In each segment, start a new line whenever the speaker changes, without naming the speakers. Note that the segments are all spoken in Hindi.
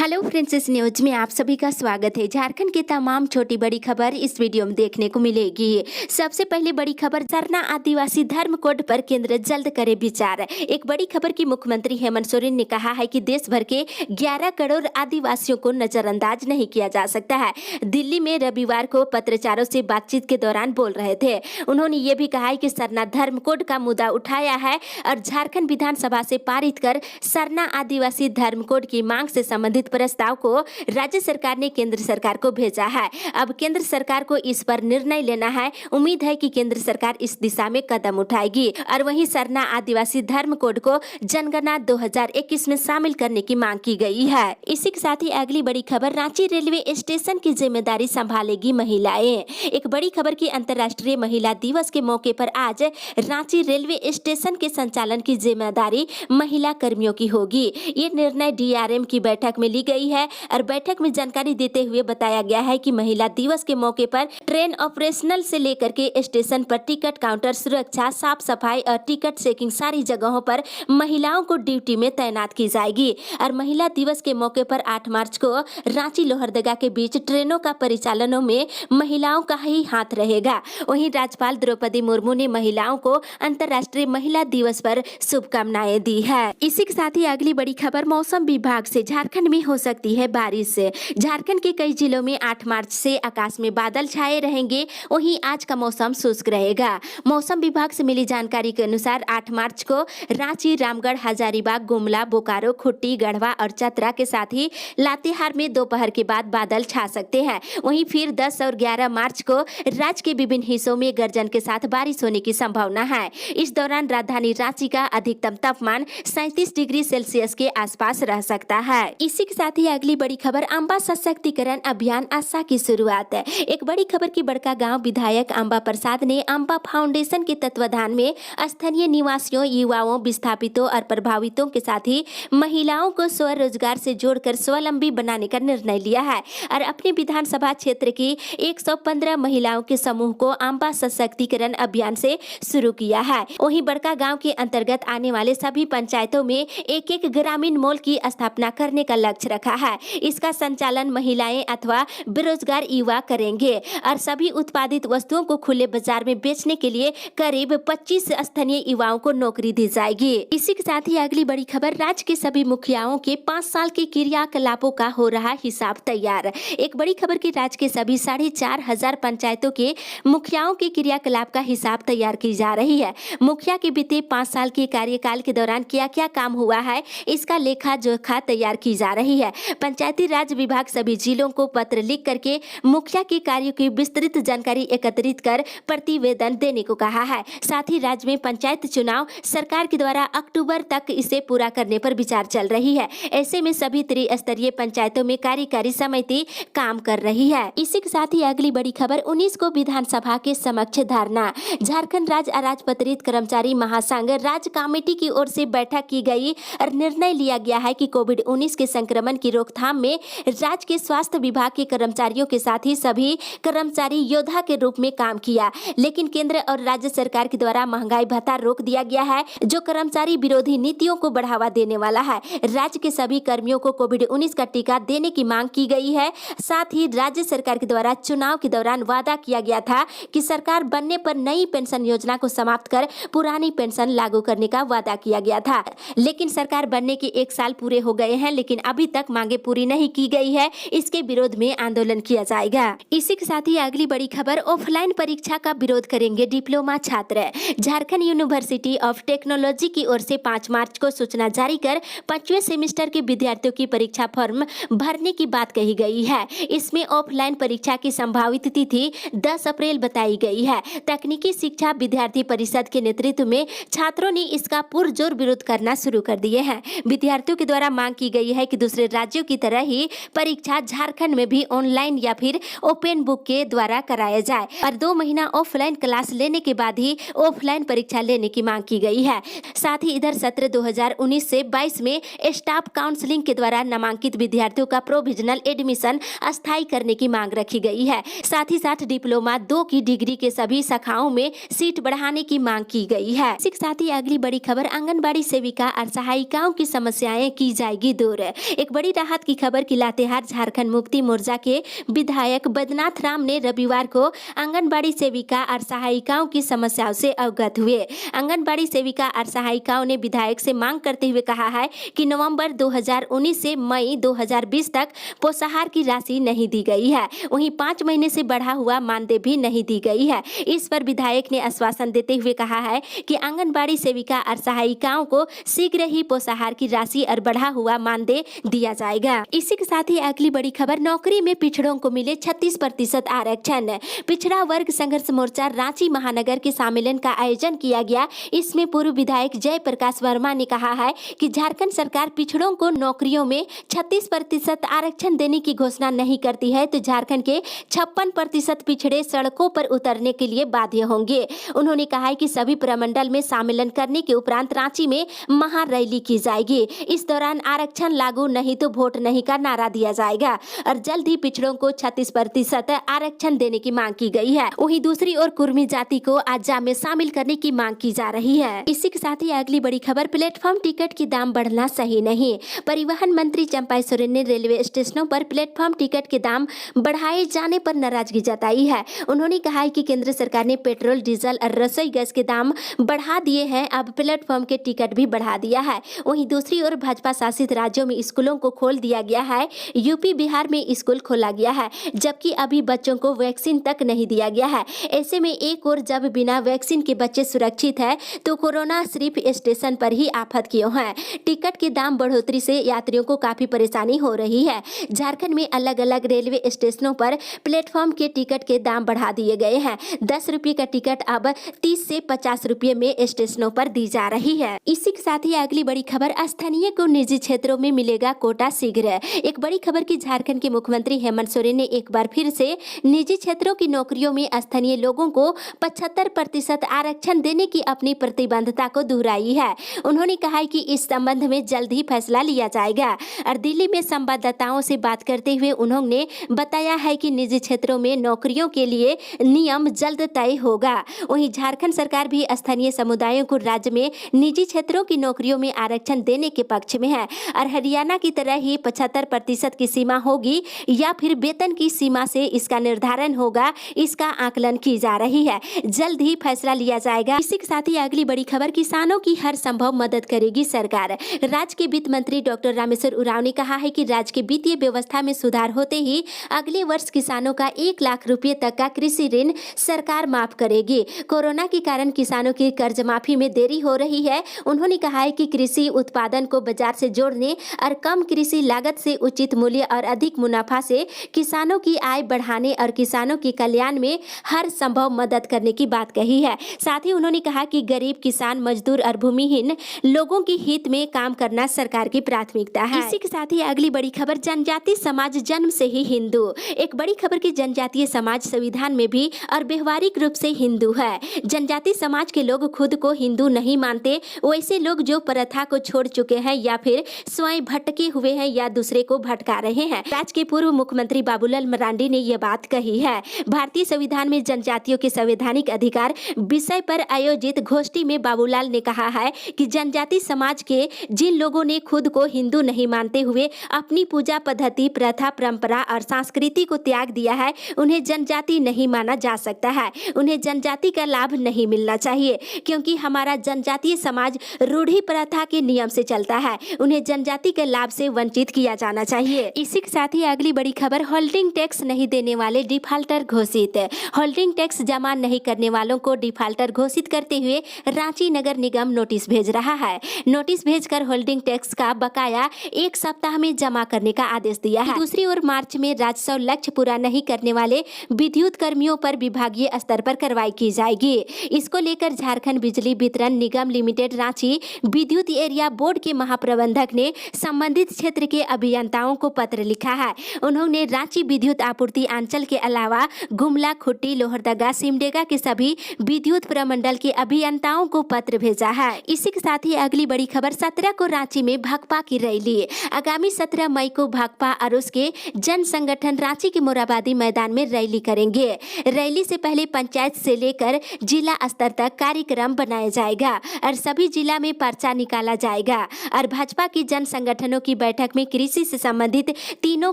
हेलो फ्रेंड्स, इस न्यूज में आप सभी का स्वागत है। झारखंड की तमाम छोटी बड़ी खबर इस वीडियो में देखने को मिलेगी। सबसे पहले बड़ी खबर, सरना आदिवासी धर्म कोड पर केंद्र जल्द करे विचार। एक बड़ी खबर की मुख्यमंत्री हेमंत सोरेन ने कहा है कि देश भर के 11 करोड़ आदिवासियों को नजरअंदाज नहीं किया जा सकता है। दिल्ली में रविवार को पत्रकारों से बातचीत के दौरान बोल रहे थे। उन्होंने ये भी कहा है कि सरना धर्म कोड का मुद्दा उठाया है और झारखंड विधानसभा से पारित कर सरना आदिवासी धर्म कोड की मांग से संबंधित प्रस्ताव को राज्य सरकार ने केंद्र सरकार को भेजा है। अब केंद्र सरकार को इस पर निर्णय लेना है। उम्मीद है कि केंद्र सरकार इस दिशा में कदम उठाएगी। और वहीं सरना आदिवासी धर्म कोड को जनगणना 2021 में शामिल करने की मांग की गई है। इसी के साथ ही अगली बड़ी खबर, रांची रेलवे स्टेशन की जिम्मेदारी संभालेगी महिलाएं। एक बड़ी खबर की अंतर्राष्ट्रीय महिला दिवस के मौके पर आज रांची रेलवे स्टेशन के संचालन की जिम्मेदारी महिला कर्मियों की होगी। ये निर्णय DRM की बैठक में ली गई है और बैठक में जानकारी देते हुए बताया गया है कि महिला दिवस के मौके पर ट्रेन ऑपरेशनल से लेकर के स्टेशन पर टिकट काउंटर, सुरक्षा, साफ सफाई और टिकट चेकिंग सारी जगहों पर महिलाओं को ड्यूटी में तैनात की जाएगी। और महिला दिवस के मौके पर 8 मार्च को रांची लोहरदगा के बीच ट्रेनों का परिचालनों में महिलाओं का ही हाथ रहेगा। वहीं राज्यपाल द्रौपदी मुर्मू ने महिलाओं को अंतर्राष्ट्रीय महिला दिवस पर शुभकामनाएं दी है। इसी के साथ ही अगली बड़ी खबर, मौसम विभाग से झारखंड में हो सकती है बारिश। झारखंड के कई जिलों में 8 मार्च से आकाश में बादल छाए रहेंगे। वहीं आज का मौसम शुष्क रहेगा। मौसम विभाग से मिली जानकारी के अनुसार 8 मार्च को रांची, रामगढ़, हजारीबाग, गुमला, बोकारो, खुट्टी, गढ़वा और चतरा के साथ ही लातेहार में दोपहर के बाद बादल छा सकते हैं। वहीं फिर 10 और 11 मार्च को राज्य के विभिन्न हिस्सों में गर्जन के साथ बारिश होने की संभावना है। इस दौरान राजधानी रांची का अधिकतम तापमान 37 डिग्री सेल्सियस के आसपास रह सकता है। इसी के साथ ही अगली बड़ी खबर, अम्बा सशक्तिकरण अभियान आशा की शुरुआत। एक बड़ी खबर की बड़का गांव विधायक अम्बा प्रसाद ने अम्बा फाउंडेशन के तत्वाधान में स्थानीय निवासियों, युवाओं, विस्थापितों और प्रभावितों के साथ ही महिलाओं को स्वरोजगार से जोड़कर स्वावलंबी बनाने का निर्णय लिया है और अपने विधानसभा क्षेत्र की 115 महिलाओं के समूह को अम्बा सशक्तिकरण अभियान से शुरू किया है। वहीं बड़का गांव के अंतर्गत आने वाले सभी पंचायतों में एक ग्रामीण मॉल की स्थापना करने का लक्ष्य रखा है। इसका संचालन महिलाएं अथवा बेरोजगार युवा करेंगे और सभी उत्पादित वस्तुओं को खुले बाजार में बेचने के लिए करीब 25 स्थानीय युवाओं को नौकरी दी जाएगी। इसी के साथ ही अगली बड़ी खबर, राज्य के सभी मुखियाओं के 5 साल के क्रियाकलापों का हो रहा हिसाब तैयार। एक बड़ी खबर की राज्य के सभी 4,500 पंचायतों के मुखियाओं के क्रियाकलाप का हिसाब तैयार की जा रही है। मुखिया के बीते 5 साल के कार्यकाल के दौरान क्या क्या काम हुआ है, इसका लेखा जोखा तैयार की जा रही है। पंचायती राज विभाग सभी जिलों को पत्र लिख करके मुखिया के कार्यों की विस्तृत जानकारी एकत्रित कर प्रतिवेदन देने को कहा है। साथ ही राज्य में पंचायत चुनाव सरकार के द्वारा अक्टूबर तक इसे पूरा करने पर विचार चल रही है। ऐसे में सभी त्रिस्तरीय पंचायतों में कार्यकारी समिति काम कर रही है। इसी के साथ ही अगली बड़ी खबर, 19 को विधानसभा के समक्ष धरना। झारखंड राज्य अराजपत्रित कर्मचारी महासंघ राज्य कमेटी की ओर से बैठक की गई और निर्णय लिया गया है कि कोविड-19 के संक्रमण की रोकथाम में राज्य के स्वास्थ्य विभाग के कर्मचारियों के साथ ही सभी कर्मचारी योद्धा के रूप में काम किया। लेकिन केंद्र और राज्य सरकार के द्वारा महंगाई भत्ता रोक दिया गया है, जो कर्मचारी विरोधी नीतियों को बढ़ावा देने वाला है। राज्य के सभी कर्मियों को कोविड-19 का टीका देने की मांग की गई है। साथ ही राज्य सरकार के द्वारा चुनाव के दौरान वादा किया गया था कि सरकार बनने पर नई पेंशन योजना को समाप्त कर पुरानी पेंशन लागू करने का वादा किया गया था। लेकिन सरकार बनने के 1 साल पूरे हो गए हैं, लेकिन अभी तक मांगे पूरी नहीं की गई है। इसके विरोध में आंदोलन किया जाएगा। इसी के साथ ही अगली बड़ी खबर, ऑफलाइन परीक्षा का विरोध करेंगे डिप्लोमा छात्र। झारखंड यूनिवर्सिटी ऑफ टेक्नोलॉजी की ओर से 5 मार्च को सूचना जारी कर 5वें सेमेस्टर के विद्यार्थियों की परीक्षा फॉर्म भरने की बात कही गई है। इसमें ऑफलाइन परीक्षा की संभावित तिथि 10 अप्रैल बताई गई है। तकनीकी शिक्षा विद्यार्थी परिषद के नेतृत्व में छात्रों ने इसका पुरजोर विरोध करना शुरू कर दिए हैं। विद्यार्थियों के द्वारा मांग की गई है कि दूसरे राज्यों की तरह ही परीक्षा झारखंड में भी ऑनलाइन या फिर ओपन बुक के द्वारा कराया जाए और 2 महीना ऑफलाइन क्लास लेने के बाद ही ऑफलाइन परीक्षा लेने की मांग की गई है। साथ ही इधर सत्र 2019 से 22 में स्टाफ काउंसलिंग के द्वारा नामांकित विद्यार्थियों का प्रोविजनल एडमिशन अस्थायी करने की मांग रखी गई है। साथ ही साथ डिप्लोमा 2 की डिग्री के सभी शाखाओं में सीट बढ़ाने की मांग की गई है। इसी के साथ ही अगली बड़ी खबर, आंगनबाड़ी सेविका और सहायिकाओं की समस्याएं की जाएगी दूर। एक एक बड़ी राहत की खबर कि लातेहार झारखंड मुक्ति मोर्चा के विधायक बैद्यनाथ राम ने रविवार को आंगनबाड़ी सेविका और सहायिकाओं की समस्याओं से अवगत हुए। आंगनबाड़ी सेविका और सहायिकाओं ने विधायक से मांग करते हुए कहा है कि नवंबर 2019 से मई 2020 तक पोषाहार की राशि नहीं दी गई है, वहीं 5 महीने से बढ़ा हुआ मानदेय भी नहीं दी गई है। इस पर विधायक ने आश्वासन देते हुए कहा है कि आंगनबाड़ी सेविका और सहायिकाओं को शीघ्र ही पोषाहार की राशि और बढ़ा हुआ मानदेय दिया जाएगा। इसी के साथ ही अगली बड़ी खबर, नौकरी में पिछड़ों को मिले 36% आरक्षण। पिछड़ा वर्ग संघर्ष मोर्चा रांची महानगर के सम्मेलन का आयोजन किया गया। इसमें पूर्व विधायक जय प्रकाश वर्मा ने कहा है कि झारखंड सरकार पिछड़ों को नौकरियों में 36% आरक्षण देने की घोषणा नहीं करती है तो झारखंड के 56% पिछड़े सड़कों पर उतरने के लिए बाध्य होंगे। उन्होंने कहा है कि सभी प्रमंडल में सम्मेलन करने के उपरांत रांची में महारैली की जाएगी। इस दौरान आरक्षण लागू नहीं तो वोट नहीं का नारा दिया जाएगा और जल्द ही पिछड़ों को 36% आरक्षण देने की मांग की गई है। वहीं दूसरी ओर कुर्मी जाति को आजा में शामिल करने की मांग की जा रही है। इसी के साथ ही अगली बड़ी खबर, प्लेटफॉर्म टिकट की दाम बढ़ना सही नहीं। परिवहन मंत्री चंपा सोरेन ने रेलवे स्टेशनों पर प्लेटफॉर्म टिकट के दाम बढ़ाए जाने पर नाराजगी जताई है। उन्होंने कहा है कि केंद्र सरकार ने पेट्रोल, डीजल और रसोई गैस के दाम बढ़ा दिए हैं, अब प्लेटफॉर्म के टिकट भी बढ़ा दिया है। वहीं दूसरी ओर भाजपा शासित राज्यों में स्कूलों को खोल दिया गया है। यूपी, बिहार में स्कूल खोला गया है, जबकि अभी बच्चों को वैक्सीन तक नहीं दिया गया है। ऐसे में एक और जब बिना वैक्सीन के बच्चे सुरक्षित है तो कोरोना सिर्फ स्टेशन पर ही आफत क्यों है। टिकट के दाम बढ़ोतरी से यात्रियों को काफी परेशानी हो रही है। झारखंड में अलग अलग रेलवे स्टेशनों पर प्लेटफॉर्म के टिकट के दाम बढ़ा दिए गए हैं। 10 रुपये का टिकट अब 30 से 50 रुपये में स्टेशनों पर दी जा रही है। इसी के साथ ही अगली बड़ी खबर, स्थानीय को निजी क्षेत्रों में मिलेगा कोटा शीघ्र। एक बड़ी खबर की झारखंड के मुख्यमंत्री हेमंत सोरेन ने एक बार फिर से निजी क्षेत्रों की नौकरियों में स्थानीय लोगों को 75% आरक्षण देने की अपनी प्रतिबद्धता को दोहराई है। उन्होंने कहा है कि इस संबंध में जल्द ही फैसला लिया जाएगा और दिल्ली में संवाददाताओं से बात करते हुए उन्होंने बताया है कि निजी क्षेत्रों में नौकरियों के लिए नियम जल्द तय होगा। वहीं झारखंड सरकार भी स्थानीय समुदायों को राज्य में निजी क्षेत्रों की नौकरियों में आरक्षण देने के पक्ष में है और हरियाणा की तरह ही 75% की सीमा होगी या फिर वेतन की सीमा से इसका निर्धारण होगा, इसका आकलन की जा रही है। जल्द ही फैसला लिया जाएगा। इसी के साथ ही अगली बड़ी खबर, किसानों की हर संभव मदद करेगी सरकार। राज्य के वित्त मंत्री डॉक्टर रामेश्वर उरांव ने कहा है कि राज्य की वित्तीय व्यवस्था में सुधार होते ही अगले वर्ष किसानों का 1 लाख रुपए तक का कृषि ऋण सरकार माफ करेगी। कोरोना के कारण किसानों की कर्ज माफी में देरी हो रही है। उन्होंने कहा है कि कृषि उत्पादन को बाजार से जोड़ने और कम कृषि लागत से उचित मूल्य और अधिक मुनाफा से किसानों की आय बढ़ाने और किसानों के कल्याण में हर संभव मदद करने की बात कही है। साथ ही उन्होंने कहा कि गरीब, किसान, मजदूर और भूमिहीन लोगों के हित में काम करना सरकार की प्राथमिकता है। इसी के साथ ही अगली बड़ी खबर, जनजातीय समाज जन्म से ही हिंदू। एक बड़ी खबर की जनजातीय समाज संविधान में भी और व्यवहारिक रूप से हिंदू है। जनजातीय समाज के लोग खुद को हिंदू नहीं मानते। वैसे लोग जो प्रथा को छोड़ चुके हैं या फिर स्वयं भटके हुए हैं या दूसरे को भटका रहे हैं। राज्य के पूर्व मुख्यमंत्री बाबूलाल मरांडी ने यह बात कही है। भारतीय संविधान में जनजातियों के संवैधानिक अधिकार विषय पर आयोजित गोष्ठी में बाबूलाल ने कहा है कि जनजातीय समाज के जिन लोगों ने खुद को हिंदू नहीं मानते हुए अपनी पूजा पद्धति, प्रथा, परंपरा और संस्कृति को त्याग दिया है, उन्हें जनजाति नहीं माना जा सकता है। उन्हें जनजाति का लाभ नहीं मिलना चाहिए क्योंकि हमारा जनजातीय समाज रूढ़ी प्रथा के नियम से चलता है। उन्हें जनजाति के लाभ से वंचित किया जाना चाहिए। इसी के साथ ही अगली बड़ी खबर, होल्डिंग टैक्स नहीं देने वाले डिफाल्टर घोषित। होल्डिंग टैक्स जमा नहीं करने वालों को डिफाल्टर घोषित करते हुए रांची नगर निगम नोटिस भेज रहा है। नोटिस भेजकर होल्डिंग टैक्स का बकाया 1 सप्ताह में जमा करने का आदेश दिया है। दूसरी ओर मार्च में राजस्व लक्ष्य पूरा नहीं करने वाले विद्युत कर्मियों पर विभागीय स्तर पर कार्रवाई की जाएगी। इसको लेकर झारखंड बिजली वितरण निगम लिमिटेड रांची विद्युत एरिया बोर्ड के महाप्रबंधक ने संबंधित क्षेत्र के अभियंताओं को पत्र लिखा है। उन्होंने रांची विद्युत आपूर्ति अंचल के अलावा गुमला, खुट्टी, लोहरदगा, सिमडेगा के सभी विद्युत प्रमंडल के अभियंताओं को पत्र भेजा है। इसी के साथ ही अगली बड़ी खबर, 17 को रांची में भाकपा की रैली। आगामी 17 मई को भाकपा और उसके जन संगठन रांची के मोराबादी मैदान में रैली करेंगे। रैली से पहले पंचायत से लेकर जिला स्तर तक कार्यक्रम बनाया जाएगा और सभी जिला में पर्चा निकाला जाएगा और भाजपा के जन संगठनों की बैठक में कृषि से संबंधित तीनों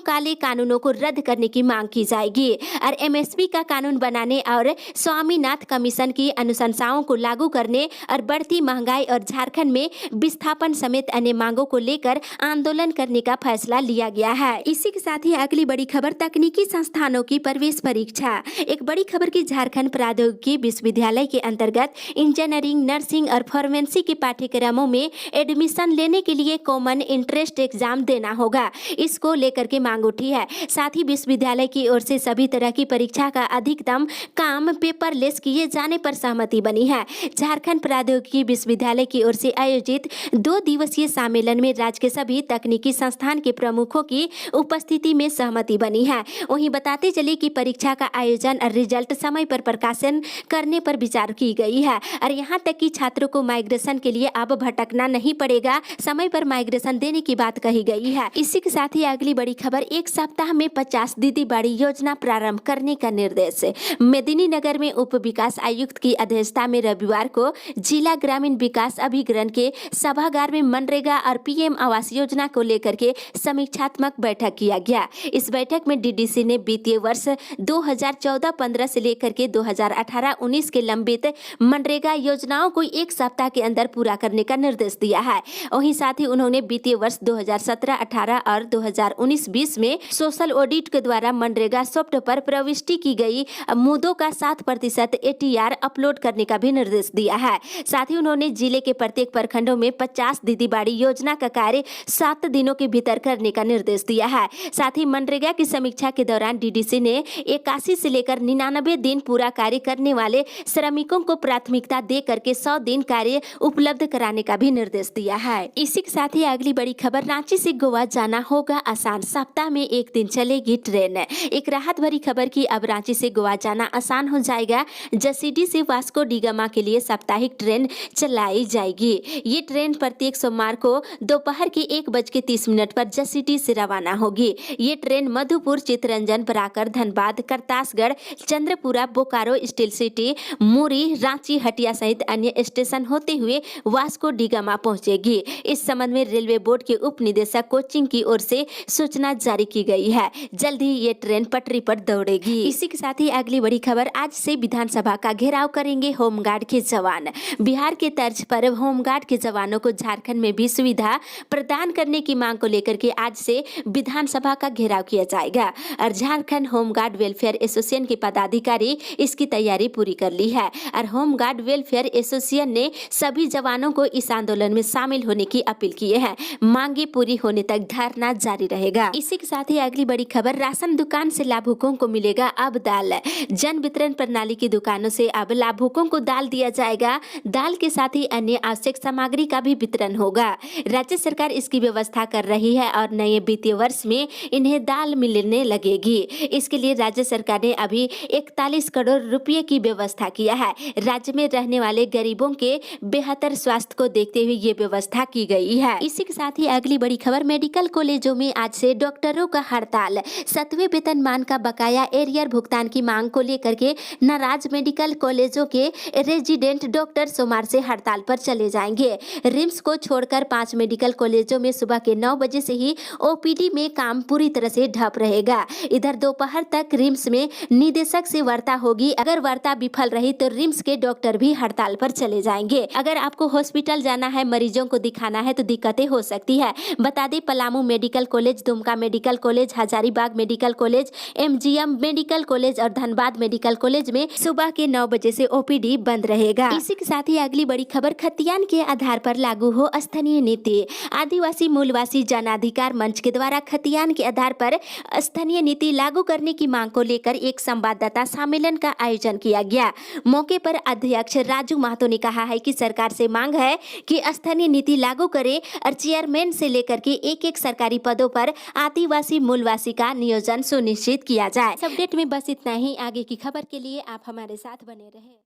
काले कानूनों को रद्द करने की मांग की जाएगी और एमएसपी का कानून बनाने और स्वामीनाथन कमीशन की अनुशंसाओं को लागू करने और बढ़ती महंगाई और झारखंड में विस्थापन समेत अन्य मांगों को लेकर आंदोलन करने का फैसला लिया गया है। इसी के साथ ही अगली बड़ी खबर, तकनीकी संस्थानों की प्रवेश परीक्षा। एक बड़ी खबर की झारखंड प्रौद्योगिकी विश्वविद्यालय के अंतर्गत इंजीनियरिंग, नर्सिंग और फार्मेसी के पाठ्यक्रमों में एडमिशन लेने के लिए कॉमन इंट्रेंस एग्जाम देना होगा। इसको लेकर के मांग उठी है। साथ ही विश्वविद्यालय की ओर से सभी तरह की परीक्षा का अधिकतम काम पेपरलेस किए जाने पर सहमति बनी है। झारखंड प्रौद्योगिकी विश्वविद्यालय की ओर से आयोजित 2 दिवसीय सम्मेलन में राज्य के सभी तकनीकी संस्थान के प्रमुखों की उपस्थिति में सहमति बनी है। वहीं बताते चले कि परीक्षा का आयोजन और रिजल्ट समय पर प्रकाशन करने पर विचार की गई है और यहाँ तक कि छात्रों को माइग्रेशन के लिए अब भटकना नहीं पड़ेगा, समय पर माइग्रेशन देने की बात कही गई है। इसी के साथ ही अगली बड़ी खबर, एक सप्ताह में 50 दीदी बाड़ी योजना प्रारंभ करने का निर्देश। मेदिनीनगर में उप विकास आयुक्त की अध्यक्षता में रविवार को जिला ग्रामीण विकास अभिकरण के सभागार में मनरेगा और पीएम आवास योजना को लेकर के समीक्षात्मक बैठक किया गया। इस बैठक में डीडीसी ने वित्तीय वर्ष 2014-15 से लेकर के 2018-19 के लंबित मनरेगा योजनाओं को एक सप्ताह के अंदर पूरा करने का निर्देश दिया है। वहीं साथ ही उन्होंने वित्तीय वर्ष 2017-18 और 2019-20 में सोशल ऑडिट के द्वारा मनरेगा सॉफ्ट पर प्रविष्टि की गई मुद्दों का 7% एटीआर अपलोड करने का भी निर्देश दिया है। साथ ही उन्होंने जिले के प्रत्येक प्रखंडों में 50 दीदी बाड़ी योजना का कार्य 7 दिनों के भीतर करने का निर्देश दिया है। साथ ही मनरेगा की समीक्षा के दौरान डीडीसी ने 81 से लेकर 99 दिन पूरा कार्य करने वाले श्रमिकों को प्राथमिकता दे करके 100 दिन कार्य उपलब्ध कराने का भी निर्देश दिया है। इसी के साथ ही अगली बड़ी खबर, रांची से गोवा जाना होगा आसान, सप्ताह में 1 दिन चलेगी ट्रेन। एक राहत भरी खबर की अब रांची से गोवा जाना आसान हो जाएगा। जसीडी से वास्को डिगामा के लिए साप्ताहिक ट्रेन चलाई जाएगी। ये ट्रेन प्रत्येक सोमवार को दोपहर के 1:30 पर जसीडी से रवाना होगी। ये train Madhupur, Chittaranjan, Barakar, Dhanbad, Katrasgarh, Chandrapura, Bokaro, steel city, Muri, Ranchi, Hatia सहित अन्य स्टेशन होते हुए वास्को डिगामा पहुंचेगी। इस संबंध में रेलवे बोर्ड के उप निदेशक कोचिंग की ओर से सूचना जारी की गई है। जल्द ही ये ट्रेन पटरी पर दौड़ेगी। इसी के साथ ही अगली बड़ी खबर, आज से विधानसभा का घेराव करेंगे होमगार्ड के जवान। बिहार के तर्ज पर होमगार्ड के जवानों को झारखंड में भी सुविधा प्रदान करने की मांग को लेकर के आज से विधानसभा का घेराव किया जाएगा और झारखंड होमगार्ड वेलफेयर एसोसिएशन के पदाधिकारी इसकी तैयारी पूरी कर ली है और होमगार्ड वेलफेयर एसोसिएशन ने सभी जवानों को इस आंदोलन में शामिल होने की अपील की है। मांगे पूरी होने तक धरना जारी रहेगा। इसी के साथ ही अगली बड़ी खबर, राशन दुकान से लाभुकों को मिलेगा अब दाल। जन वितरण प्रणाली की दुकानों से अब लाभुकों को दाल दिया जाएगा। दाल के साथ ही अन्य आवश्यक सामग्री का भी वितरण होगा। राज्य सरकार इसकी व्यवस्था कर रही है और नए वित्तीय वर्ष में इन्हें दाल मिलने लगेगी। इसके लिए राज्य सरकार ने अभी 41 करोड़ रुपए की व्यवस्था किया है। राज्य में रहने वाले गरीबों के बेहतर स्वास्थ्य को देखते हुए ये व्यवस्था की गई है। इसी के साथ ही अगली बड़ी खबर, मेडिकल कॉलेजों में आज से डॉक्टरों का हड़ताल। 7वें वेतनमान का बकाया एरियर भुगतान की मांग को लेकर के नाराज मेडिकल कॉलेजों के रेजिडेंट डॉक्टर सोमवार से हड़ताल पर चले जाएंगे। रिम्स को छोड़कर 5 मेडिकल कॉलेजों में सुबह के 9 बजे से ही ओपीडी में काम पूरी तरह से ठप रहेगा। इधर दोपहर तक रिम्स में निदेशक से वार्ता होगी। अगर वार्ता विफल रही तो रिम्स के डॉक्टर भी हड़ताल पर चले जाएंगे। अगर आपको हॉस्पिटल जाना है, मरीजों को दिखाना है तो दिक्कतें हो सकती है। बता दें, Palamu medical college, Dumka medical college, Hazaribagh medical college, MGM medical college और धनबाद मेडिकल कॉलेज में सुबह के 9 बजे से ओपीडी बंद रहेगा। इसी के साथ ही अगली बड़ी खबर, खतियान के आधार पर लागू हो स्थानीय नीति। आदिवासी मूलवासी जन अधिकार मंच के द्वारा खतियान के आधार पर स्थानीय नीति लागू करने की मांग को लेकर एक संवाददाता सम्मेलन का आयोजन किया गया। मौके पर अध्यक्ष राजू महतो ने कहा है कि सरकार से मांग है कि स्थानीय नीति लागू करे और चेयरमैन से लेकर के एक सरकारी पदों पर आदिवासी मूलवासी का नियोजन सुनिश्चित किया जाए। अपडेट में बस इतना ही। आगे की खबर के लिए आप हमारे साथ बने रहें।